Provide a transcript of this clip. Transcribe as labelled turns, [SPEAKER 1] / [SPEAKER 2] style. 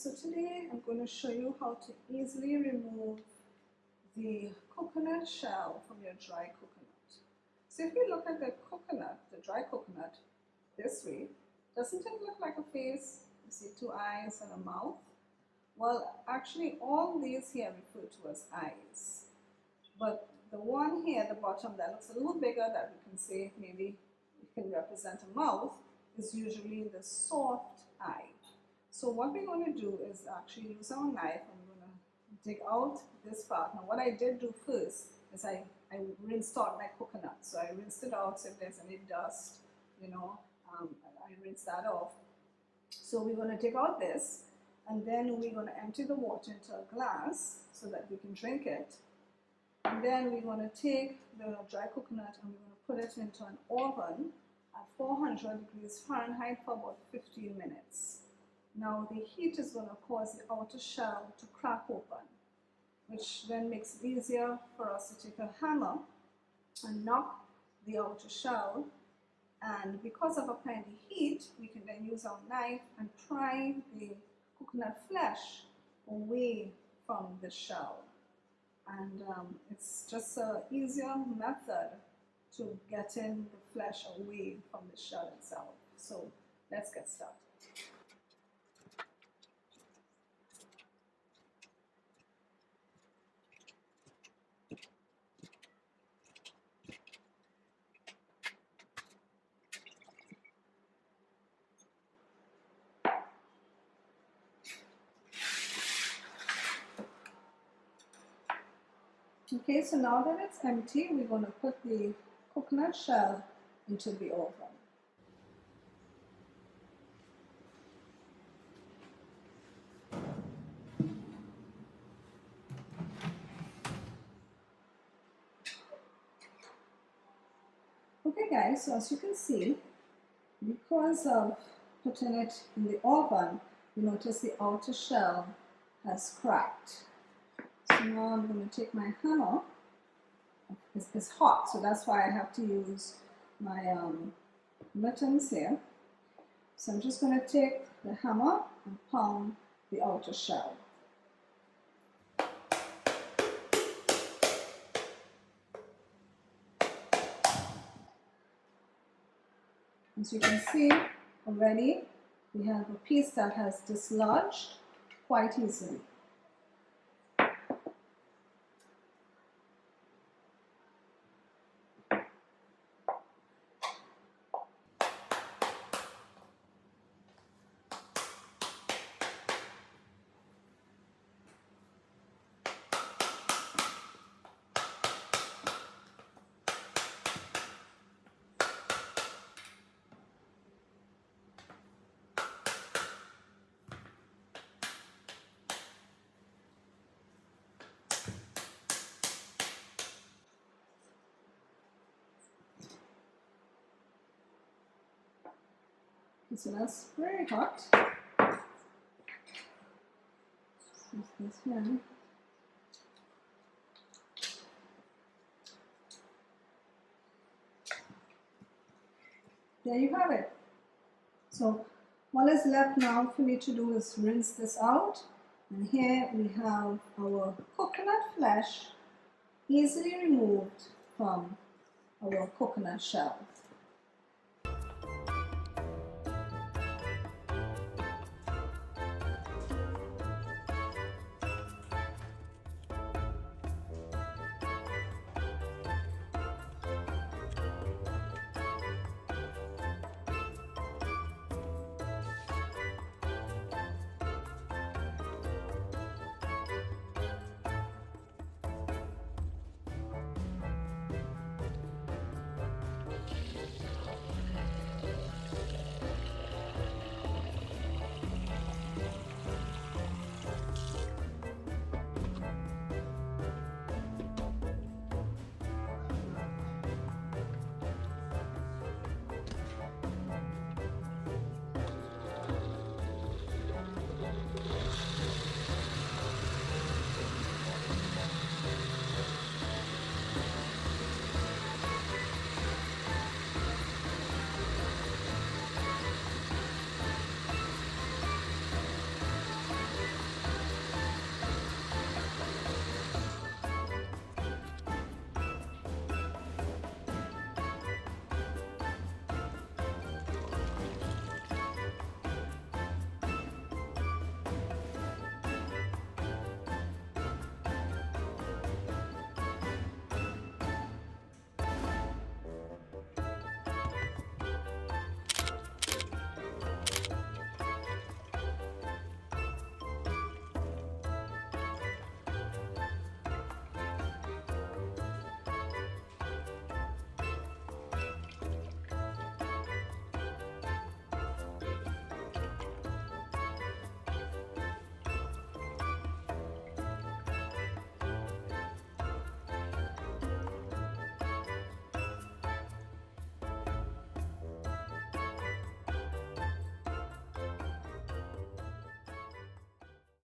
[SPEAKER 1] So today I'm going to show you how to easily remove the coconut shell from your dry coconut. So if you look at the coconut, the dry coconut, this way, doesn't it look like a face? You see two eyes and a mouth? Well, actually all these here refer to as eyes. But the one here at the bottom that looks a little bigger, that we can say maybe it can represent a mouth, is usually the soft eye. So what we're going to do is actually use our knife. I'm going to dig out this part. Now what I did do first is I rinsed out my coconut. So I rinsed it out, so if there's any dust, I rinsed that off. So we're going to dig out this, and then we're going to empty the water into a glass so that we can drink it. And then we're going to take the dry coconut and we're going to put it into an oven at 400 degrees Fahrenheit for about 15 minutes. Now the heat is going to cause the outer shell to crack open, which then makes it easier for us to take a hammer and knock the outer shell. And because of applying the heat, we can then use our knife and pry the coconut flesh away from the shell. And it's just an easier method to getting the flesh away from the shell itself. So let's get started. Okay, so now that it's empty, we're going to put the coconut shell into the oven. Okay guys, so as you can see, because of putting it in the oven, you notice the outer shell has cracked. So now I'm going to take my hammer. It's hot, so that's why I have to use my mittens here. So I'm just going to take the hammer and pound the outer shell. As you can see already, we have a piece that has dislodged quite easily. So that's very hot. Use this here. There you have it. So what is left now for me to do is rinse this out. And here we have our coconut flesh easily removed from our coconut shell.